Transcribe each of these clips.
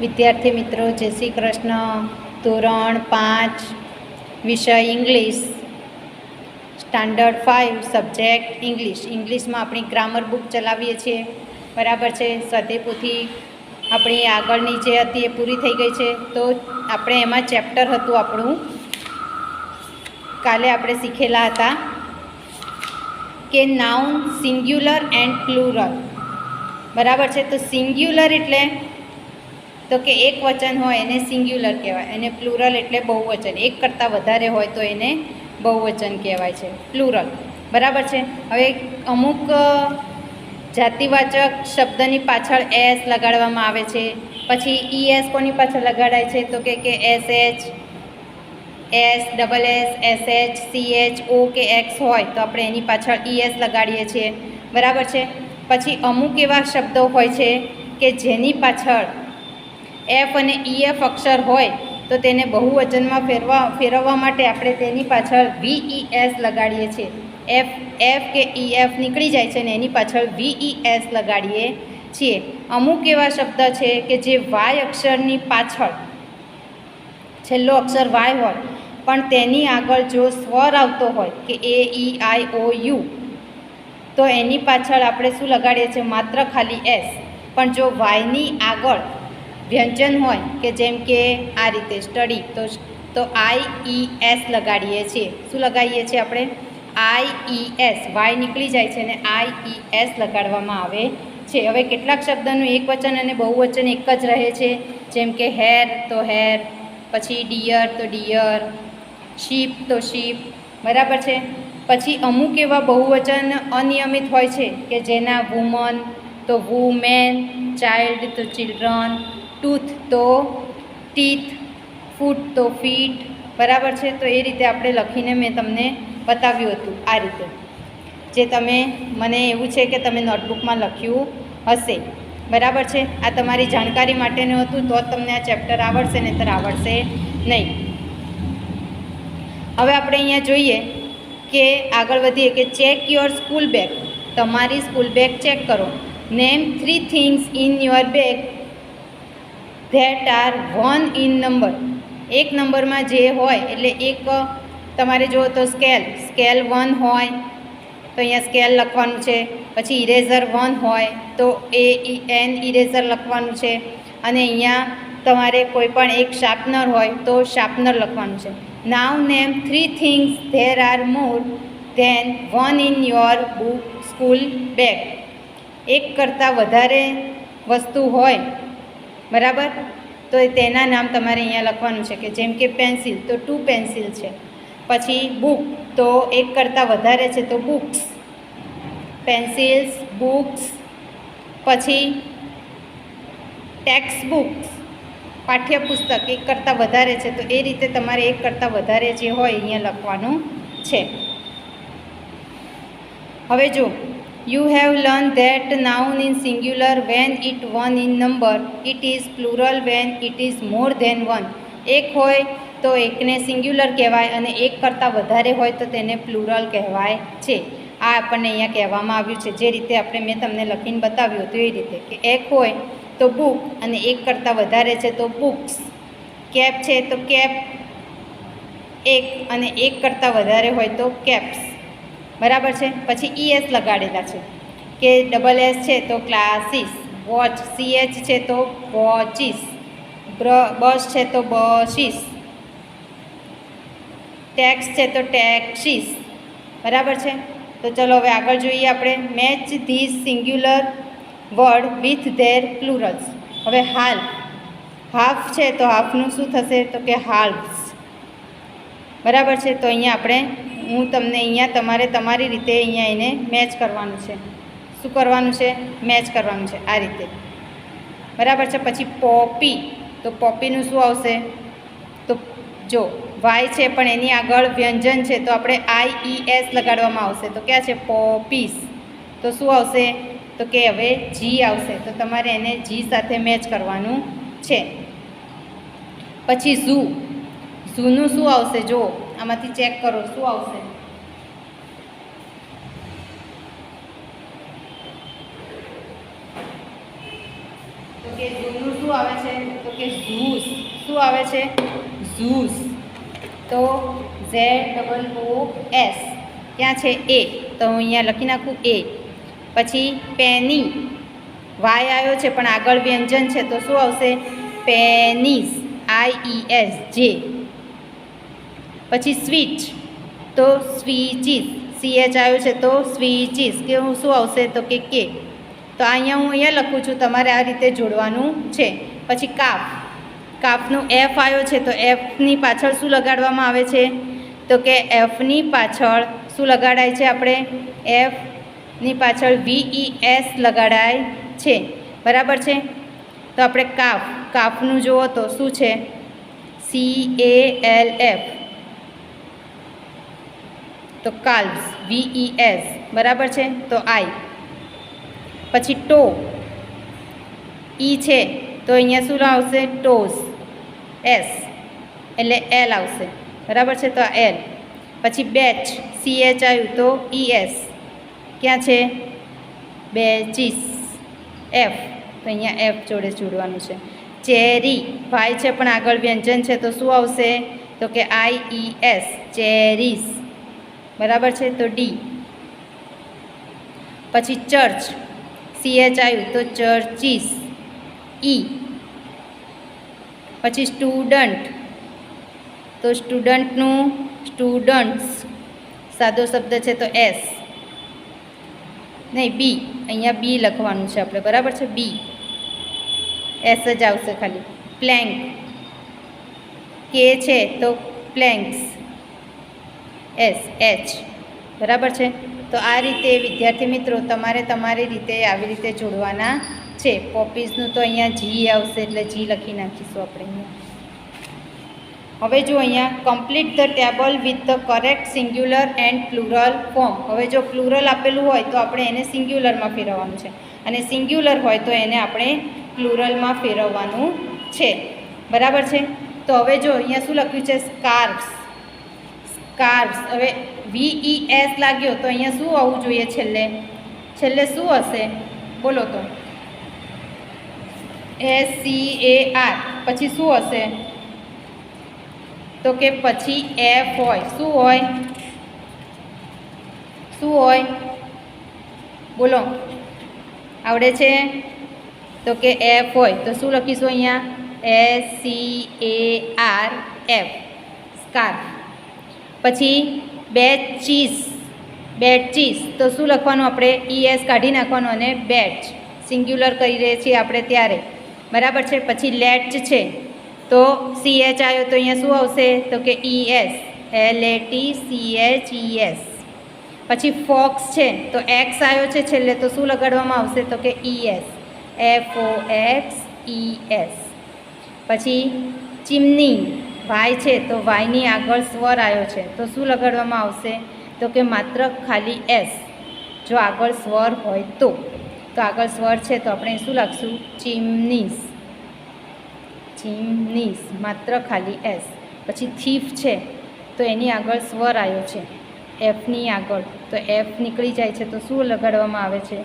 વિદ્યાર્થી મિત્રો, જય શ્રી કૃષ્ણ. ધોરણ 5 વિષય ઇંગ્લિશ, સ્ટાન્ડર્ડ 5 સબ્જેક્ટ ઇંગ્લિશમાં આપણી ગ્રામર બુક ચલાવીએ છીએ. બરાબર છે. સ્વાધ્યાયપોથી આપણી આગળની જે હતી એ પૂરી થઈ ગઈ છે. તો આપણે એમાં ચેપ્ટર હતું આપણું, કાલે આપણે શીખેલા હતા કે નાઉન સિંગ્યુલર એન્ડ પ્લુરલ. બરાબર છે. તો સિંગ્યુલર એટલે તો કે એક વચન હોય એને સિંગ્યુલર કહેવાય, અને પ્લુરલ એટલે બહુવચન. એક કરતાં વધારે હોય તો એને બહુવચન કહેવાય છે, પ્લુરલ. બરાબર છે. હવે અમુક જાતિવાચક શબ્દની પાછળ એસ લગાડવામાં આવે છે. પછી ઈએસ કોની પાછળ લગાડાય છે? તો કે S H, S double S, S H, C H, O કે એક્સ હોય તો આપણે એની પાછળ ઈએસ લગાડીએ છીએ. બરાબર છે. પછી અમુક એવા શબ્દો હોય છે કે જેની પાછળ એફ અને ઈએફ અક્ષર હોય તો તેને બહુવચનમાં ફેરવવા માટે આપણે તેની પાછળ વીઈએસ લગાડીએ છીએ. એફ કે ઈએફ નીકળી જાય છે ને એની પાછળ વીઈએસ લગાડીએ છીએ. અમુક એવા શબ્દ છે કે જે વાય અક્ષરની પાછળ છેલ્લો અક્ષર વાય હોય પણ તેની આગળ જો સ્વર આવતો હોય કે એ ઈ આઈ ઓ યુ તો એની પાછળ આપણે શું લગાડીએ છીએ? માત્ર ખાલી એસ. પણ જો વાયની આગળ વ્યંજન હોય કે જેમ કે આ રીતે સ્ટડી, તો આઈ ઈ એસ લગાડીએ છીએ. શું લગાડીએ છીએ આપણે? આઈ ઈ એસ. વાય નીકળી જાય છે ને આઈ ઈ એસ લગાડવામાં આવે છે. હવે કેટલાક શબ્દનું એક વચન અને બહુવચન એક જ રહે છે, જેમ કે હેર તો હેર, પછી ડિયર તો ડિયર, શીપ તો શીપ. બરાબર છે. પછી અમુક એવા બહુવચન અનિયમિત હોય છે કે જેના વુમન તો વુમેન, ચાઇલ્ડ તો ચિલ્ડ્રન, ટૂથ તો ટીથ, ફૂટ તો ફીટ. બરાબર છે. તો એ રીતે આપણે લખીને મેં તમને બતાવ્યું હતું આ રીતે, જે તમે મને એવું છે કે તમે નોટબુકમાં લખ્યું હશે. બરાબર છે. આ તમારી જાણકારી માટેનું હતું, તો જ તમને આ ચેપ્ટર આવડશે, નહીંતર આવડશે નહીં. હવે આપણે અહીંયા જોઈએ કે આગળ વધીએ કે ચેક યોર સ્કૂલ બેગ. તમારી સ્કૂલ બેગ ચેક કરો. Name 3 things in your bag that are 1 in number. એક નંબરમાં જે હોય એટલે એક તમારે જુઓ તો સ્કેલ 1 હોય તો અહીંયા સ્કેલ લખવાનું છે. પછી ઇરેઝર 1 હોય તો એન ઇરેઝર લખવાનું છે. અને અહીંયા તમારે કોઈ પણ એક શાર્પનર હોય તો શાર્પનર લખવાનું છે. Now name 3 things there are more than 1 in your book school bag. એક કરતાં વધારે વસ્તુ હોય, બરાબર, તો તેના નામ તમારે અહીંયા લખવાનું છે. કે જેમ કે પેન્સિલ તો 2 પેન્સિલ છે. પછી બુક તો એક કરતાં વધારે છે તો બુક્સ, પેન્સિલ્સ, બુક્સ. પછી ટેક્સ્ટ બુક્સ, પાઠ્યપુસ્તક એક કરતાં વધારે છે તો એ રીતે તમારે એક કરતાં વધારે જે હોય અહીંયા લખવાનું છે. હવે જો you have learn that noun in singular when it 1 in number, it is plural when it is more than 1. એક હોય તો એકને સિંગ્યુલર કહેવાય અને એક કરતાં વધારે હોય તો તેને પ્લુરલ કહેવાય છે. આ આપણને અહીંયા કહેવામાં આવ્યું છે, જે રીતે મેં તમને લખીને બતાવ્યું હતું એ રીતે, કે એક હોય તો બુક અને એક કરતાં વધારે છે તો બુક્સ. કેપ છે તો કેપ એક અને એક કરતાં વધારે હોય તો કેપ્સ. બરાબર છે. પછી ઈએસ લગાડેલા છે કે ડબલ એસ છે તો ક્લાસીસ, વોચ સીએચ છે તો વોચીસ, બસ છે તો બસીસ, ટેક્સ છે તો ટેક્સીસ. બરાબર છે. તો ચલો હવે આગળ જોઈએ આપણે. Match this singular word with their plurals. હવે હાફ છે તો હાફનું શું થશે? તો કે હાલ્વ્સ. બરાબર છે. તો અહીંયા હું તમને અહીંયા તમારે તમારી રીતે અહીંયા એને મેચ કરવાનું છે. શું કરવાનું છે? મેચ કરવાનું છે આ રીતે. બરાબર છે. પછી પોપી, તો પોપીનું શું આવશે? તો જો વાય છે પણ એની આગળ વ્યંજન છે તો આપણે આઈ ઈ એસ લગાડવામાં આવશે. તો ક્યાં છે? પોપીસ. તો શું આવશે? તો કે હવે જી આવશે. તો તમારે એને જી સાથે મેચ કરવાનું છે. પછી ઝૂનું શું આવશે? જો આમાંથી ચેક કરો શું આવશે. તો કે ઝૂનું શું આવે છે? તો કે ઝૂસ. શું આવે છે? ઝૂસ. તો ZOOS ક્યાં છે? એ. તો હું અહીંયા લખી નાખું એ. પછી પેની, વાય આવ્યો છે પણ આગળ વ્યંજન છે તો શું આવશે? પેનીસ, IES જે. પછી સ્વીચ, તો સ્વીચીસ, CH આવ્યો છે તો સ્વીચીસ, કે હું શું આવશે? તો કે કે. તો અહીંયા હું લખું છું, તમારે આ રીતે જોડવાનું છે. પછી કાફ, કાફનું F આવ્યો છે તો Fની પાછળ શું લગાડવામાં આવે છે? તો કે Fની પાછળ શું લગાડાય છે? આપણે Fની પાછળ VES લગાડાય છે. બરાબર છે? તો આપણે કાફ, કાફનું જુઓ તો શું છે? CALF, તો કાલ્વ્સ, VES. બરાબર છે? તો I. પછી ટો, ઈ છે તો અહીંયા શું આવશે? ટોઝ, S એટલે L આવશે. બરાબર છે? તો આ L. પછી બેચ, CH આવ્યું તો ES, ક્યાં છે? બેચીસ, F, તો અહીંયા F જોડે જોડવાનું છે. ચેરી, વાય છે પણ આગળ વ્યંજન છે તો શું આવશે? તો કે IES, ચેરીસ. બરાબર છે? તો D. પછી ચર્ચ, CH આવ્યું તો ચર્ચીસ, E. પછી સ્ટુડન્ટ, તો સ્ટુડન્ટનું સ્ટુડન્ટ્સ, સાદો શબ્દ છે તો S નહીં, B. અહીંયા B લખવાનું છે આપણે. બરાબર છે? B, S જ આવશે ખાલી. પ્લેન્ક, કે છે તો પ્લેન્ક્સ, SH. બરાબર છે? તો આ રીતે વિદ્યાર્થી મિત્રો તમારે તમારી રીતે આવી રીતે જોડવાના છે. પોપીઝનું તો અહીંયા G આવશે એટલે G લખી નાખીશું આપણે અહીંયા. હવે જો અહીંયા complete the table with the correct singular and plural form. હવે જો પ્લુરલ આપેલું હોય તો આપણે એને સિંગ્યુલરમાં ફેરવવાનું છે, અને સિંગ્યુલર હોય તો એને આપણે પ્લુરલમાં ફેરવવાનું છે. બરાબર છે? તો હવે જો અહીંયા શું લખ્યું છે? સ્કાર્ફ્સ, સ્કાર્ફ્સ. હવે VES લાગ્યો તો અહીંયા શું આવવું જોઈએ? છેલ્લે છેલ્લે શું હશે? બોલો તો. SCAR. પછી શું હશે? તો કે પછી F હોય. શું હોય? શું હોય? બોલો, આવડે છે? તો કે F હોય. તો શું લખીશું અહીંયા? SCARF, scarf. પછી બેચીસ, બેચીસ. તો શું લખવાનું આપણે? ES કાઢી નાખવાનું અને બેચ, સિંગ્યુલર કરી રહીએ છીએ આપણે ત્યારે. બરાબર છે? પછી લેચ છે તો CH આવ્યો તો અહીંયા શું આવશે? તો કે ES, LATCHES. પછી ફોક્સ છે તો X આવ્યો છે છેલ્લે તો શું લગાડવામાં આવશે? તો કે ES, FOXES. પછી ચીમની, વાય છે તો વાયની આગળ સ્વર આવ્યો છે તો શું લગાડવામાં આવશે? તો કે માત્ર ખાલી S. જો આગળ સ્વર હોય તો આગળ સ્વર છે તો આપણે શું લખશું? ચીમનીસ, ચીમનીસ, માત્ર ખાલી S. પછી થીફ છે તો એની આગળ સ્વર આવ્યો છે Fની આગળ, તો F નીકળી જાય છે તો શું લગાડવામાં આવે છે?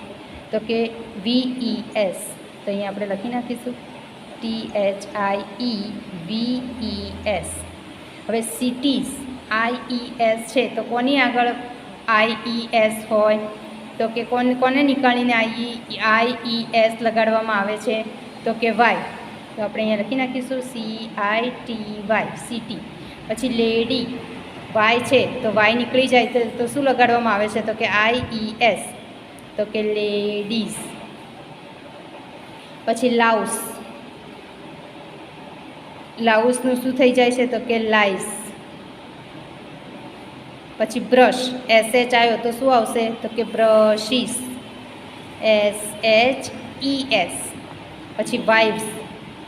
તો કે VES. તો અહીંયા આપણે લખી નાખીશું THIEVES. હવે સિટીઝ, IES છે તો કોની આગળ IES હોય? તો કે કોને નીકાળીને IES લગાડવામાં આવે છે? તો કે Y. તો આપણે અહીંયા લખી નાખીશું CITY, સિટી. પછી લેડી, વાય છે તો વાય નીકળી જાય તો શું લગાડવામાં આવે છે? તો કે IES, તો કે લેડીઝ. પછી લાઉસ, લાઉસનું શું થઈ જાય છે? તો કે લાઈસ. પછી બ્રશ, SH આવ્યો તો શું આવશે? તો કે બ્રશીસ, SHES. પછી વાઇવ્સ,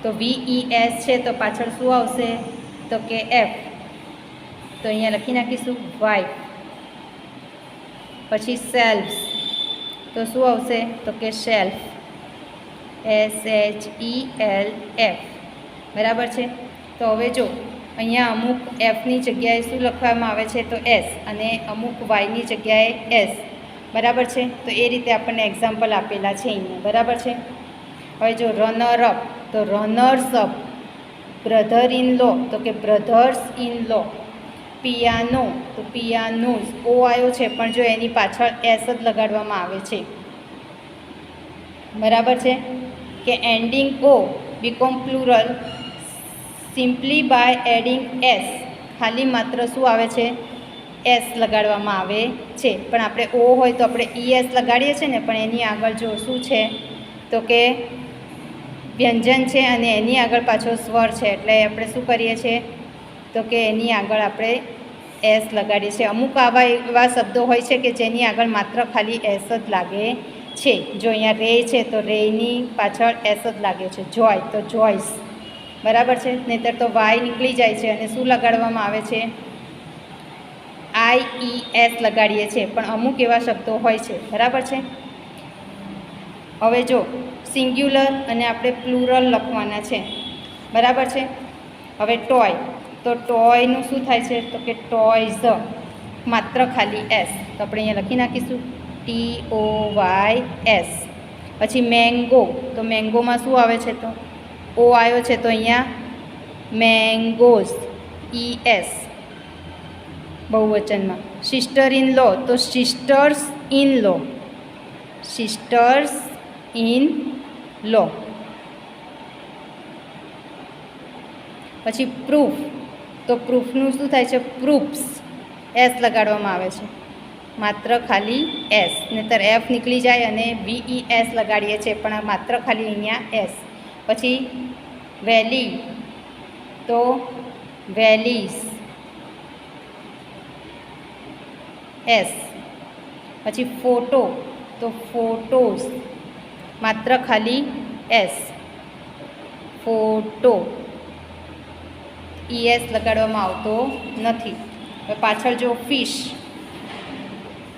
તો VES છે તો પાછળ શું આવશે? તો કે F. તો અહીંયા લખી નાખીશું વાઇફ. પછી સેલ્ફ્સ, તો શું આવશે? તો કે શેલ્ફ, SHELF. બરાબર છે? તો હવે જો અહીંયા અમુક Fની જગ્યાએ શું લખવામાં આવે છે? તો S, અને અમુક Yની જગ્યાએ S. બરાબર છે? તો એ રીતે આપણને એક્ઝામ્પલ આપેલા છે અહીંયા. બરાબર છે? હવે જો રનર અપ તો runners up, brother in law તો કે બ્રધર્સ ઇન લો, પિયાનો તો પિયાનોઝ, ઓ આવ્યો છે પણ જો એની પાછળ એસ જ લગાડવામાં આવે છે, બરાબર છે. કે ending O become plural simply by adding S, ખાલી માત્ર શું આવે છે, એસ લગાડવામાં આવે છે. પણ આપણે ઓ હોય તો આપણે ઈએસ લગાડીએ છીએ ને, પણ એની આગળ જો શું છે તો કે વ્યંજન છે અને એની આગળ પાછો સ્વર છે, એટલે આપણે શું કરીએ છીએ તો કે એની આગળ આપણે એસ લગાડીએ છીએ. અમુક આવા એવા શબ્દો હોય છે કે જેની આગળ માત્ર ખાલી એસ જ લાગે છે. જો અહીંયા રે છે તો રેની પાછળ એસ જ લાગે છે. જોય તો જોઈસ, બરાબર છે. નહીંતર તો વાય નીકળી જાય છે અને શું લગાડવામાં આવે છે, IES લગાડીએ છીએ. પણ અમુક એવા શબ્દો હોય છે, બરાબર છે. હવે જો સિંગ્યુલર અને આપણે પ્લુરલ લખવાના છે, બરાબર છે. હવે ટોય તો ટોયનું શું થાય છે તો કે ટોયઝ, માત્ર ખાલી એસ, તો આપણે અહીંયા લખી નાખીશું TOYS. પછી મેંગો તો મેંગોમાં શું આવે છે તો ઓ આવ્યો છે તો અહીંયા મેંગોઝ, ES બહુવચનમાં. સિસ્ટર ઇન લો તો sisters in law, sisters in law. પછી પ્રૂફ તો પ્રૂફનું શું થાય છે, પ્રૂફ્સ, એસ લગાડવામાં આવે છે, માત્ર ખાલી એસ, નહીંતર એફ નીકળી જાય અને VES લગાડીએ છીએ, પણ માત્ર ખાલી અહીંયા એસ. પછી વેલી તો વેલીઝ, એસ. પછી ફોટો તો ફોટોઝ, માત્ર ખાલી એસ, ફોટો, ES લગાડવામાં આવતો નથી. હવે પાછળ જો ફિશ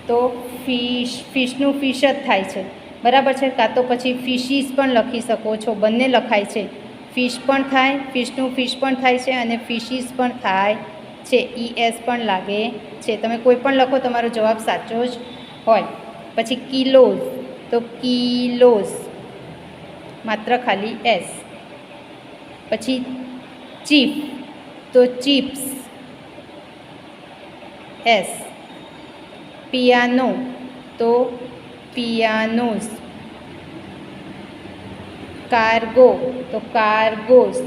તો ફિશ, ફિશનું ફિશ જ થાય છે, બરાબર છે. કાં તો પછી ફિશીસ પણ લખી શકો છો, બંને લખાય છે. ફિશ પણ થાય, ફિશનું ફિશ પણ થાય છે અને ફિશીસ પણ થાય છે, ES પણ લાગે છે. તમે કોઈ પણ લખો તમારો જવાબ સાચો જ હોય. પછી કિલોઝ તો કિલોઝ, માત્ર ખાલી એસ. પછી ચીફ તો ચીપ્સ, એસ. પિયાનો તો પિયાનોઝ, કાર્ગો તો કાર્ગોઝ.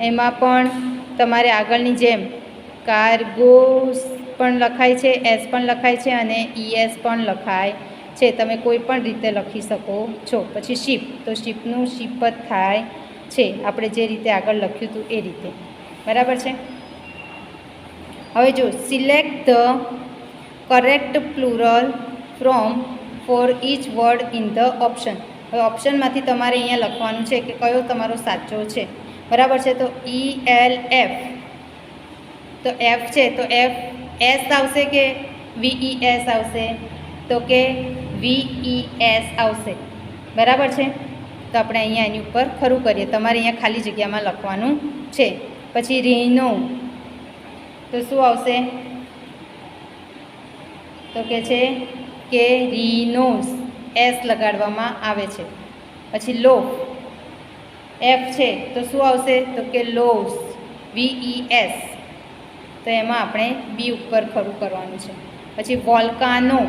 એમાં પણ તમારે આગળની જેમ કાર્ગોઝ પણ લખાય છે, એસ પણ લખાય છે અને ES પણ લખાય છે. તમે કોઈ પણ રીતે લખી શકો છો. પછી શીપ તો શીપનું શીપ જ થાય છે, આપણે જે રીતે આગળ લખ્યું હતું એ રીતે, બરાબર છે. હવે જો select the correct plural from for each word in the option. હવે ઓપ્શનમાંથી તમારે અહીંયા લખવાનું છે કે કયો તમારો સાચો છે, બરાબર છે. તો ELF તો F છે તો F એસ આવશે કે VES આવશે તો કે VES આવશે, બરાબર છે. તો આપણે અહીંયા એની ઉપર ખરું કરીએ, તમારે અહીંયા ખાલી જગ્યામાં લખવાનું છે. પછી રીનો તો શું આવશે તો કે છે કે રીનોઝ, એસ લગાડવામાં આવે છે. પછી લો એફ છે તો શું આવશે તો કે લોઝ, VES, તો એમાં આપણે બી ઉપર ખરું કરવાનું છે. પછી વોલ્કાનો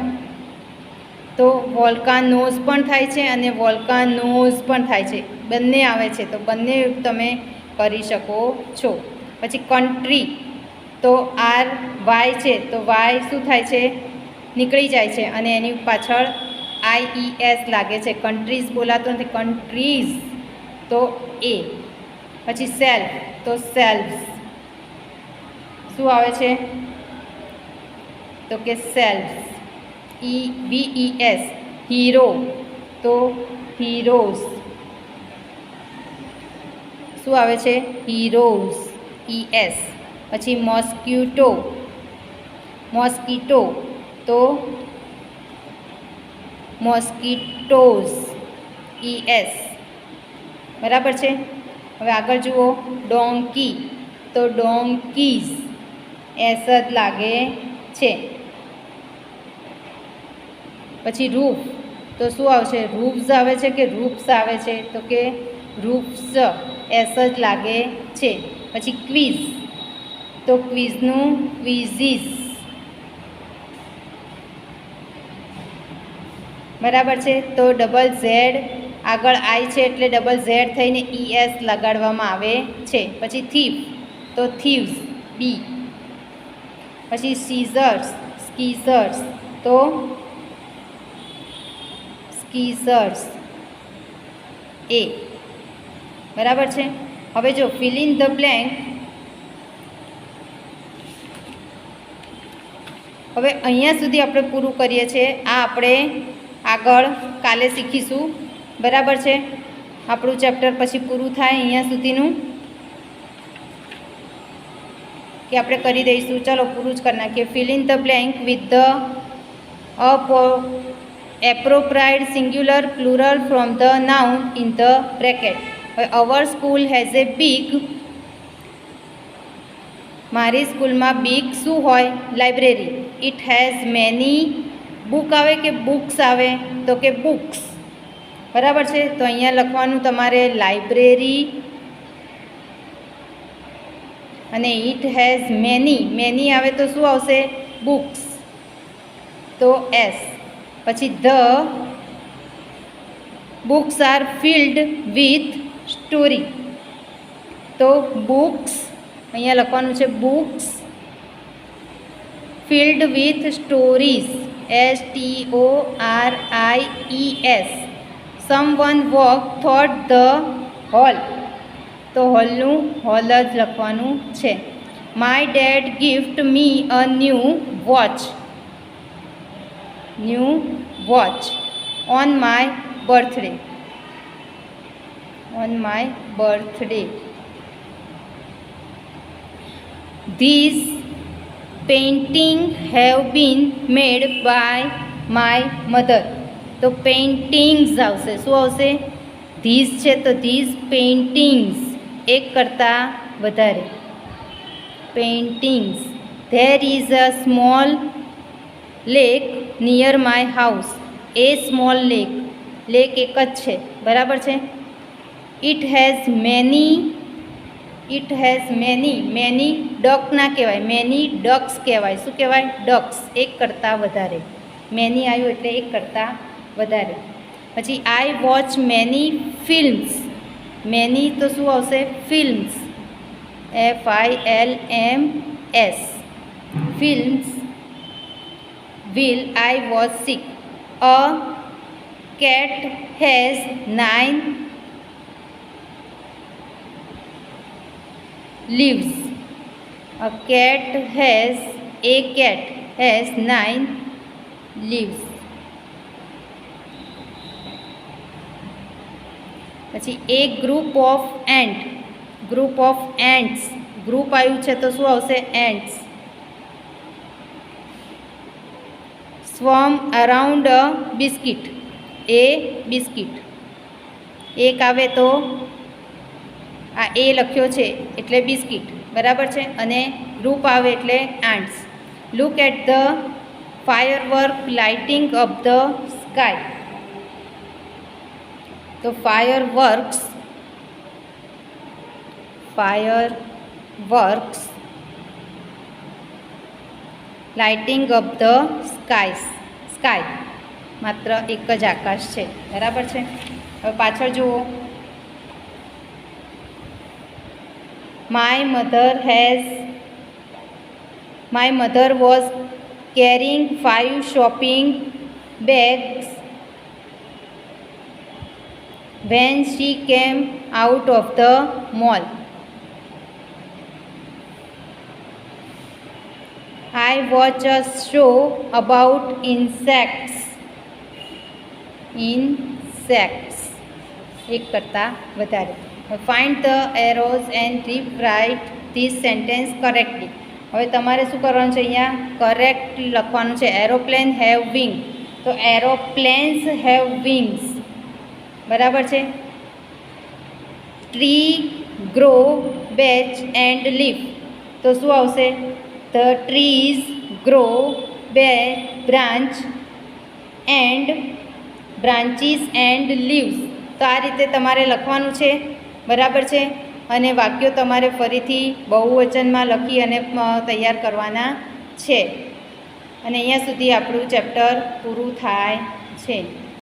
તો વોલ્કાનોઝ પણ થાય છે અને વોલ્કાનોઝ પણ થાય છે, બંને આવે છે, તો બંને તમે કરી શકો છો. પછી કન્ટ્રી તો RY છે તો વાય શું થાય છે, નીકળી જાય છે અને એની પાછળ IES લાગે છે. કન્ટ્રીઝ બોલાતો નથી, કન્ટ્રીઝ તો A. પછી સેલ્ફ તો સેલ્વ્સ, શું આવે છે તો કે સેલ્વ્સ, VES. હીરો તો હીરોઝ, શું આવે છે હીરોઝ, ES. પછી મોસ્કિટો, મોસ્કિટો તો મોસ્કિટોઝ, ES, બરાબર છે. હવે આગળ જુઓ ડોંકી તો ડોંકીઝ, એસ જ લાગે છે. પછી રૂફ તો શું આવશે? રૂફ્સ આવે છે કે રૂફ્સ આવે છે? તો કે રૂફ્સ એસ જ લાગે છે. પછી ક્વિઝ, તો ક્વિઝનું ક્વિઝીસ, બરાબર છે. તો ડબલ ઝેડ આગળ આઈ છે એટલે ડબલ ઝેડ થઈને ES લગાડવામાં આવે છે. પછી થીફ, તો થીવ્સ બી. પછી સીઝર્સ, સ્કીઝર્સ, તો સ્કીઝર્સ એ, બરાબર છે. હવે જો ફિલ ઇન ધ બ્લેન્ક, હવે અહીંયા સુધી આપણે પૂરું કરીએ છીએ. આ આપણે આગળ કાલે શીખીશું, બરાબર છે. આપણું ચેપ્ટર પછી પૂરું થાય અહીંયા સુધીનું કે આપણે કરી દઈશું. ચલો પૂરું જ કરી નાખીએ. Fill in the blank with the appropriate singular plural from the noun in the bracket. Our school has a big, મારી સ્કૂલમાં બિગ શું હોય? Library. It has many book આવે કે બુક્સ આવે? તો કે બુક્સ, બરાબર છે. તો અહીંયા લખવાનું તમારે લાઇબ્રેરી અને ઇટ હેઝ મેની, મેની આવે તો શું આવશે? બુક્સ, તો એસ. પછી the books are filled with story, તો બુક્સ અહીંયા લખવાનું છે books filled with stories, STORIES. Someone walk through the hall, તો હોલનું હોલ જ લખવાનું છે. My dad gift me a new watch on my birthday, These paintings have been made by my mother. તો પેઇન્ટિંગ્સ આવશે. શું આવશે? ધીસ છે તો ધીસ પેઇન્ટિંગ્સ, એક કરતાં વધારે paintings. There is a small lake near my house. A small lake, lake એક જ છે, બરાબર છે. ઇટ હેઝ મેની ડક ના કહેવાય, મેની ડક્સ કહેવાય. શું કહેવાય? ડક્સ, એક કરતાં વધારે. મેની આવ્યું એટલે એક કરતાં વધારે. પછી I watch many films, many તો શું આવશે? Films, FILMS, films. Will I watch sick. A cat has 9 lives. A cat has 9 lives. પછી a group of ants, group આવ્યું છે તો શું આવશે? Ants. Swarm around a biscuit, a biscuit. એક આવે તો આ એ લખ્યો છે એટલે બિસ્કિટ, બરાબર છે. અને ગ્રુપ આવે એટલે ants. Look at the firework lighting up the sky, તો fireworks lighting up the sky, માત્ર એક જ આકાશ છે, બરાબર છે. હવે પાછળ જુઓ. My mother was carrying 5 shopping bags when she came out of the mall. I watched a show about insects. એક કરતાં વધારે. Find the arrows and rewrite this sentence correctly. હવે તમારે શું કરવાનું છે? અહીંયા કરેક્ટ લખવાનું છે. એરોપ્લેન હેવ વિંગ, તો એરોપ્લેન્સ હેવ વિંગ્સ, બરાબર છે. Tree grow batch and leaf, તો શું આવશે? The trees grow batch branch and branches and leaves. તો આ રીતે તમારે લખવાનું છે, બરાબર છે. અને વાક્યો તમારે ફરીથી બહુવચનમાં લખી અને તૈયાર કરવાના છે. અને અહીંયા સુધી આપણું ચેપ્ટર પૂરું થાય છે.